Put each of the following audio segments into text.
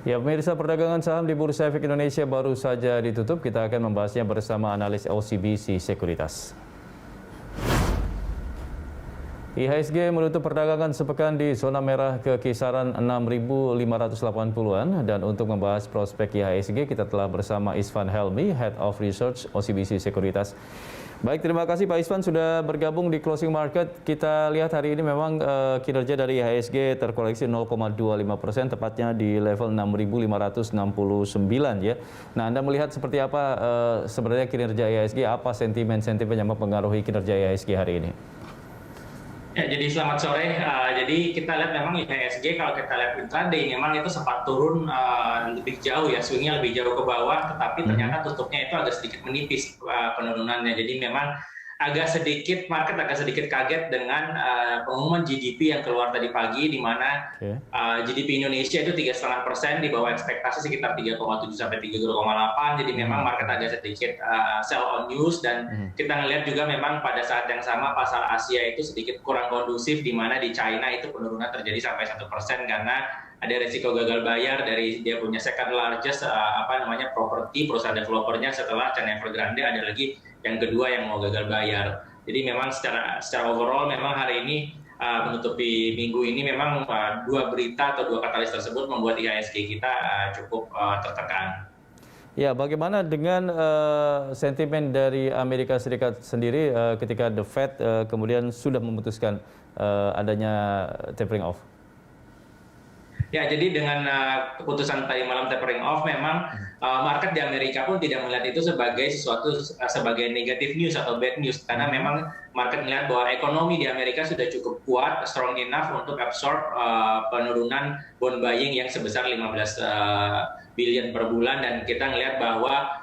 Ya, pemirsa, perdagangan saham di Bursa Efek Indonesia baru saja ditutup. Kita akan membahasnya bersama analis OCBC Sekuritas. IHSG menutup perdagangan sepekan di zona merah ke kisaran 6.580-an. Dan untuk membahas prospek IHSG, kita telah bersama Isvan Helmi, Head of Research OCBC Sekuritas. Baik, terima kasih Pak Isvan sudah bergabung di Closing Market. Kita lihat hari ini memang kinerja dari IHSG terkoreksi 0,25%, tepatnya di level 6.569 ya. Nah, Anda melihat seperti apa sebenarnya kinerja IHSG, apa sentimen-sentimen yang mempengaruhi kinerja IHSG hari ini? Ya, jadi selamat sore. Jadi kita lihat memang IHSG kalau kita lihat intraday memang itu sempat turun lebih jauh ya, swingnya lebih jauh ke bawah, tetapi ternyata tutupnya itu agak sedikit menipis penurunannya. Jadi memang market agak sedikit kaget dengan pengumuman GDP yang keluar tadi pagi, di mana GDP Indonesia itu 3,5%, di bawah ekspektasi sekitar 3,7 sampai 3,8. Jadi memang market agak sedikit sell on news, dan kita ngelihat juga memang pada saat yang sama pasar Asia itu sedikit kurang kondusif, di mana di China itu penurunan terjadi sampai 1% karena ada risiko gagal bayar dari dia punya second largest properti perusahaan developernya setelah China Evergrande, ada lagi yang kedua yang mau gagal bayar. Jadi memang secara overall memang hari ini menutupi minggu ini memang dua berita atau dua katalis tersebut membuat IHSG kita cukup tertekan. Ya, bagaimana dengan sentimen dari Amerika Serikat sendiri ketika The Fed kemudian sudah memutuskan adanya tapering off? Ya, jadi dengan keputusan tadi malam tapering off, memang market di Amerika pun tidak melihat itu sebagai negative news atau bad news, karena memang market melihat bahwa ekonomi di Amerika sudah cukup kuat, strong enough untuk absorb penurunan bond buying yang sebesar 15 billion per bulan, dan kita melihat bahwa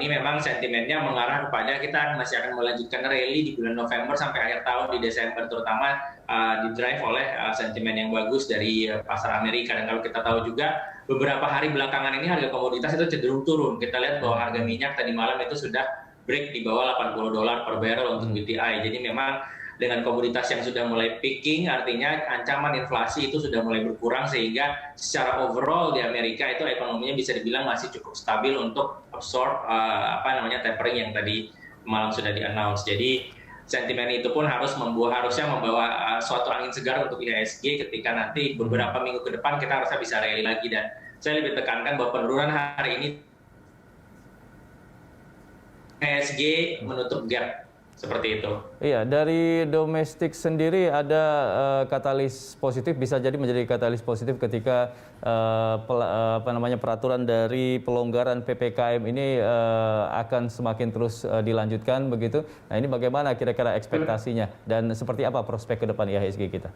ini memang sentimennya mengarah kepada kita masih akan melanjutkan rally di bulan November sampai akhir tahun di Desember, terutama didrive oleh sentimen yang bagus dari pasar Amerika. Dan kalau kita tahu juga beberapa hari belakangan ini harga komoditas itu cenderung turun. Kita lihat bahwa harga minyak tadi malam itu sudah break di bawah $80 per barrel untuk WTI. Jadi memang dengan komoditas yang sudah mulai peaking, artinya ancaman inflasi itu sudah mulai berkurang, sehingga secara overall di Amerika itu ekonominya bisa dibilang masih cukup stabil untuk absorb tapering yang tadi malam sudah di-announce. Jadi sentimen itu pun harusnya membawa suatu angin segar untuk IHSG ketika nanti beberapa minggu ke depan kita harusnya bisa rally lagi. Dan saya lebih tekankan bahwa penurunan hari ini IHSG menutup gap seperti itu. Iya, dari domestik sendiri ada katalis positif, bisa jadi menjadi katalis positif ketika peraturan dari pelonggaran PPKM ini akan semakin terus dilanjutkan begitu. Nah, ini bagaimana kira-kira ekspektasinya dan seperti apa prospek ke depan IHSG kita?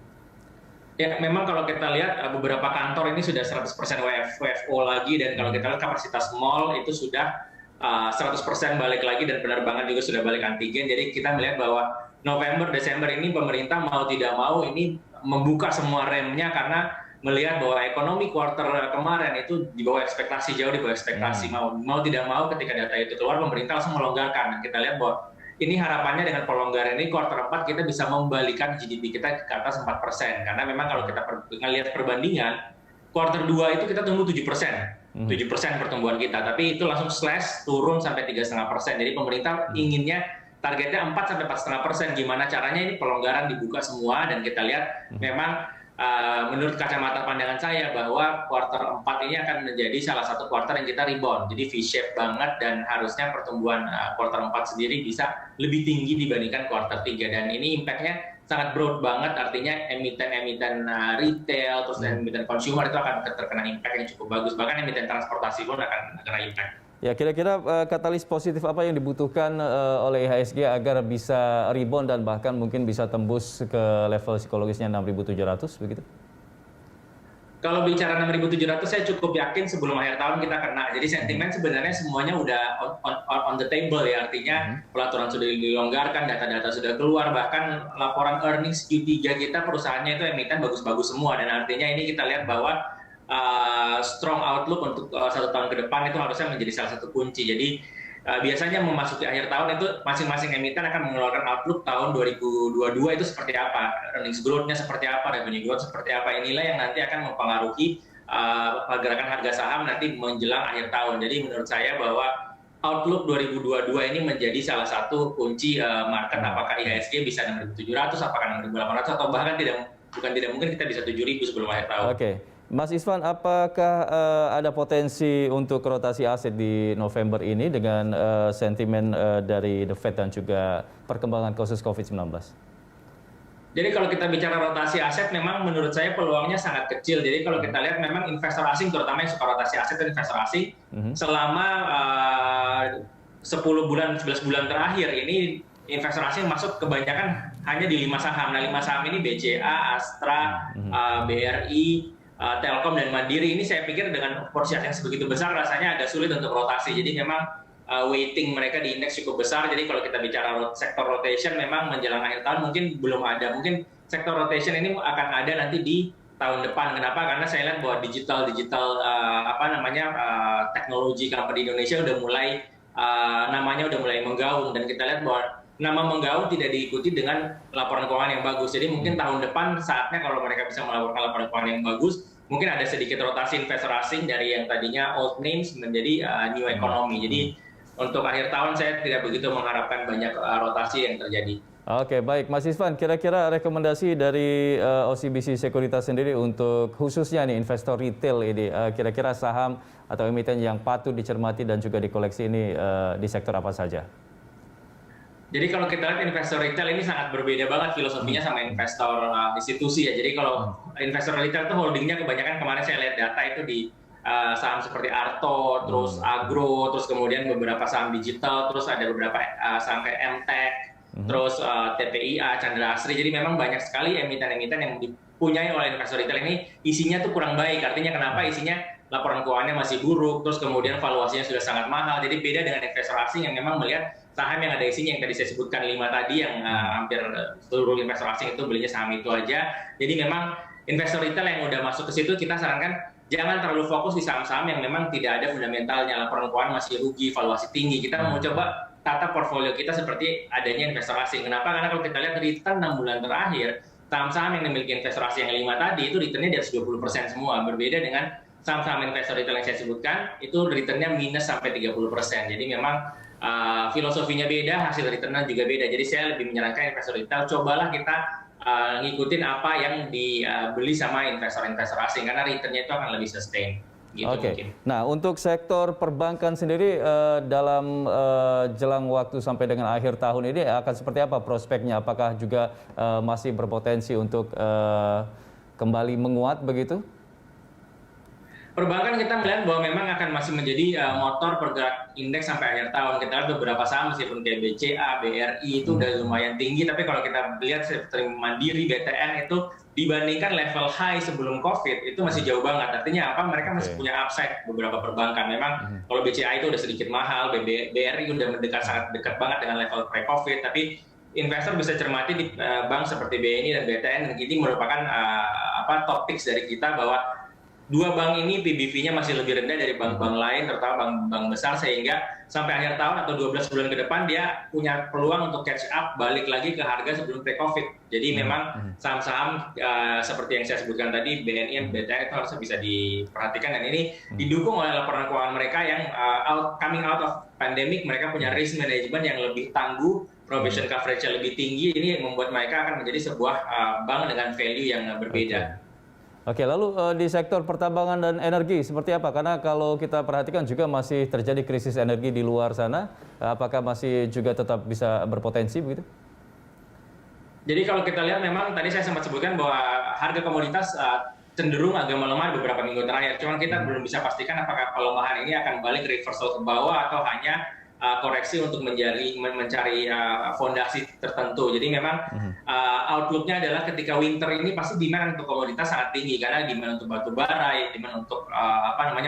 Ya, memang kalau kita lihat beberapa kantor ini sudah 100% WFO lagi, dan kalau kita lihat kapasitas mall itu sudah 100% balik lagi, dan penerbangan juga sudah balik antigen. Jadi kita melihat bahwa November, Desember ini pemerintah mau tidak mau ini membuka semua remnya, karena melihat bahwa ekonomi kuartal kemarin itu di bawah ekspektasi, jauh di bawah ekspektasi. Mau tidak mau ketika data itu keluar, pemerintah langsung melonggarkan. Dan kita lihat bahwa ini harapannya dengan pelonggaran ini kuartal 4 kita bisa membalikan GDP kita ke atas 4%. Karena memang kalau kita melihat perbandingan, kuartal 2 itu kita tumbuh 7%. 7% pertumbuhan kita, tapi itu langsung slash turun sampai 3,5%. Jadi pemerintah inginnya targetnya 4 sampai 4,5%. Gimana caranya ini pelonggaran dibuka semua, dan kita lihat memang menurut kacamata pandangan saya bahwa kuartal 4 ini akan menjadi salah satu kuartal yang kita rebound. Jadi V-shape banget, dan harusnya pertumbuhan kuartal 4 sendiri bisa lebih tinggi dibandingkan kuartal 3, dan ini impact-nya sangat broad banget, artinya emiten-emiten retail, terus emiten consumer itu akan terkena impact yang cukup bagus, bahkan emiten transportasi pun akan kena impact. Ya, kira-kira katalis positif apa yang dibutuhkan oleh IHSG agar bisa rebound dan bahkan mungkin bisa tembus ke level psikologisnya 6.700 begitu? Kalau bicara 6.700, saya cukup yakin sebelum akhir tahun kita kena. Jadi sentimen sebenarnya semuanya udah on the table ya, artinya pelaturan sudah dilonggarkan, data-data sudah keluar, bahkan laporan earnings Q3 kita perusahaannya itu emiten bagus-bagus semua, dan artinya ini kita lihat bahwa strong outlook untuk 1 tahun ke depan itu harusnya menjadi salah satu kunci. Jadi biasanya memasuki akhir tahun itu masing-masing emiten akan mengeluarkan outlook tahun 2022 itu seperti apa, earnings growth-nya seperti apa, revenue growth seperti apa. Inilah yang nanti akan mempengaruhi pergerakan harga saham nanti menjelang akhir tahun. Jadi menurut saya bahwa outlook 2022 ini menjadi salah satu kunci market, apakah IHSG bisa 6.700, apakah 6.800, atau bahkan bukan tidak mungkin kita bisa 7.000 sebelum akhir tahun. Oke. Mas Isvan, apakah ada potensi untuk rotasi aset di November ini dengan sentimen dari The Fed dan juga perkembangan kasus COVID-19? Jadi kalau kita bicara rotasi aset, memang menurut saya peluangnya sangat kecil. Jadi kalau kita lihat memang investor asing, terutama yang suka rotasi aset dan investor asing, selama 10 bulan, 11 bulan terakhir ini investor asing masuk kebanyakan hanya di 5 saham. Nah 5 saham ini BCA, Astra, BRI, Telkom, dan Mandiri. Ini saya pikir dengan porsi yang sebegitu besar rasanya agak sulit untuk rotasi. Jadi memang weighting mereka di indeks cukup besar. Jadi kalau kita bicara sektor rotation, memang menjelang akhir tahun mungkin belum ada. Mungkin sektor rotation ini akan ada nanti di tahun depan. Kenapa? Karena saya lihat bahwa teknologi company Indonesia udah mulai namanya udah mulai menggaung, dan kita lihat bahwa nama menggaung tidak diikuti dengan laporan keuangan yang bagus. Jadi mungkin tahun depan saatnya kalau mereka bisa melaporkan laporan keuangan yang bagus, mungkin ada sedikit rotasi investor asing dari yang tadinya old names menjadi new economy. Jadi untuk akhir tahun saya tidak begitu mengharapkan banyak rotasi yang terjadi. Oke, baik. Mas Isvan, kira-kira rekomendasi dari OCBC Sekuritas sendiri untuk khususnya nih investor retail ini, kira-kira saham atau emiten yang patut dicermati dan juga dikoleksi ini di sektor apa saja? Jadi kalau kita lihat investor retail ini sangat berbeda banget filosofinya sama investor institusi ya. Jadi kalau investor retail itu holdingnya kebanyakan, kemarin saya lihat data itu di saham seperti Arto, terus Agro, terus kemudian beberapa saham digital, terus ada beberapa saham kayak MTech, terus TPIA, Chandra Asri. Jadi memang banyak sekali emiten-emiten yang dipunyai oleh investor retail ini isinya tuh kurang baik. Artinya kenapa? Isinya laporan keuangannya masih buruk, terus kemudian valuasinya sudah sangat mahal. Jadi beda dengan investor asing yang memang melihat saham yang ada isinya yang tadi saya sebutkan 5 tadi, yang hampir seluruh investor asing itu belinya saham itu aja. Jadi memang investor retail yang udah masuk ke situ, kita sarankan jangan terlalu fokus di saham-saham yang memang tidak ada fundamentalnya, laporan keuangan masih rugi, valuasi tinggi. Kita mau coba tata portfolio kita seperti adanya investor asing. Kenapa? Karena kalau kita lihat return 6 bulan terakhir, saham-saham yang dimiliki investor asing yang 5 tadi itu returnnya di atas 20% semua. Berbeda dengan saham-saham investor retail yang saya sebutkan, itu returnnya minus sampai 30%. Jadi memang filosofinya beda, hasil returnnya juga beda. Jadi saya lebih menyarankan investor retail, cobalah kita ngikutin apa yang dibeli sama investor-investor asing, karena returnnya itu akan lebih sustain. Gitu. Oke. Nah, untuk sektor perbankan sendiri dalam jelang waktu sampai dengan akhir tahun ini akan seperti apa prospeknya? Apakah juga masih berpotensi untuk kembali menguat begitu? Perbankan kita melihat bahwa memang akan masih menjadi motor pergerak indeks sampai akhir tahun. Kita lihat beberapa saham meskipun kayak BCA, BRI itu udah lumayan tinggi, tapi kalau kita lihat seperti Mandiri, BTN itu dibandingkan level high sebelum COVID itu masih jauh banget. Artinya apa? Mereka masih punya upside beberapa perbankan. Memang kalau BCA itu udah sedikit mahal, BRI udah sangat dekat banget dengan level pre-COVID, tapi investor bisa cermati di bank seperti BNI dan BTN, dan ini merupakan top picks dari kita bahwa dua bank ini PBV-nya masih lebih rendah dari bank-bank lain, terutama bank besar, sehingga sampai akhir tahun atau 12 bulan ke depan dia punya peluang untuk catch up balik lagi ke harga sebelum pre-COVID. Jadi memang saham-saham seperti yang saya sebutkan tadi, BNI dan BTN itu harus bisa diperhatikan, dan ini didukung oleh laporan keuangan mereka yang coming out of pandemic, mereka punya risk management yang lebih tangguh, provision coverage-nya lebih tinggi, ini membuat mereka akan menjadi sebuah bank dengan value yang berbeda. Oke, lalu di sektor pertambangan dan energi seperti apa? Karena kalau kita perhatikan juga masih terjadi krisis energi di luar sana, apakah masih juga tetap bisa berpotensi begitu? Jadi kalau kita lihat memang tadi saya sempat sebutkan bahwa harga komoditas cenderung agak melemah beberapa minggu terakhir. Cuman kita belum bisa pastikan apakah pelemahan ini akan balik reversal ke bawah atau hanya koreksi untuk mencari fondasi tertentu. Jadi memang outlook-nya adalah ketika winter ini pasti demand untuk komoditas sangat tinggi, karena demand untuk batu bara, demand untuk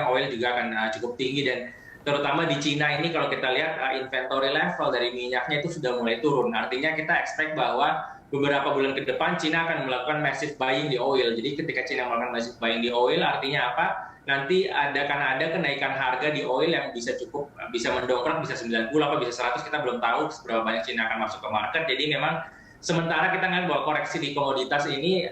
oil juga akan cukup tinggi, dan terutama di Cina ini kalau kita lihat inventory level dari minyaknya itu sudah mulai turun. Artinya kita expect bahwa beberapa bulan ke depan Cina akan melakukan massive buying di oil. Jadi ketika Cina melakukan massive buying di oil, artinya apa? Nanti akan ada kenaikan harga di oil yang bisa mendongkrak, bisa 90 apa bisa 100, kita belum tahu seberapa banyak Cina akan masuk ke market. Jadi memang Sementara kita ngelihat bahwa koreksi di komoditas ini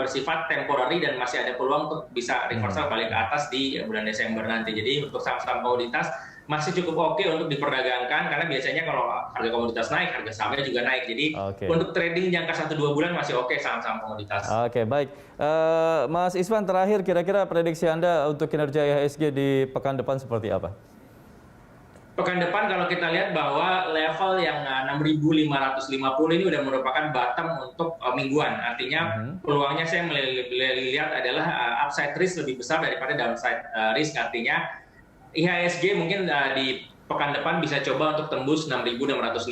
bersifat temporary dan masih ada peluang untuk bisa reversal balik ke atas di bulan Desember nanti. Jadi untuk saham-saham komoditas masih cukup oke untuk diperdagangkan karena biasanya kalau harga komoditas naik, harga sahamnya juga naik. Jadi untuk trading jangka 1-2 bulan masih oke saham-saham komoditas. Oke, baik. Mas Isvan, terakhir kira-kira prediksi Anda untuk kinerja IHSG di pekan depan seperti apa? Pekan depan kalau kita lihat bahwa level yang 6.550 ini udah merupakan bottom untuk mingguan. Artinya peluangnya saya melihat adalah upside risk lebih besar daripada downside risk. Artinya IHSG mungkin di pekan depan bisa coba untuk tembus 6.650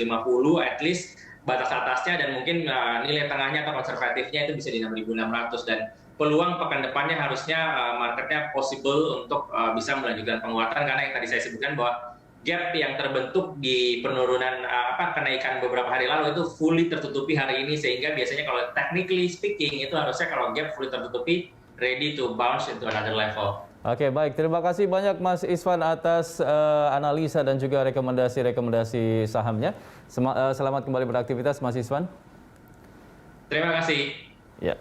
at least batas atasnya, dan mungkin nilai tengahnya atau konservatifnya itu bisa di 6.600, dan peluang pekan depannya harusnya marketnya possible untuk bisa melanjutkan penguatan karena yang tadi saya sebutkan bahwa gap yang terbentuk di penurunan kenaikan beberapa hari lalu itu fully tertutupi hari ini, sehingga biasanya kalau technically speaking itu harusnya kalau gap fully tertutupi ready to bounce into another level. Oke, baik. Terima kasih banyak Mas Isvan atas analisa dan juga rekomendasi sahamnya. Selamat kembali beraktivitas Mas Isvan. Terima kasih. Ya.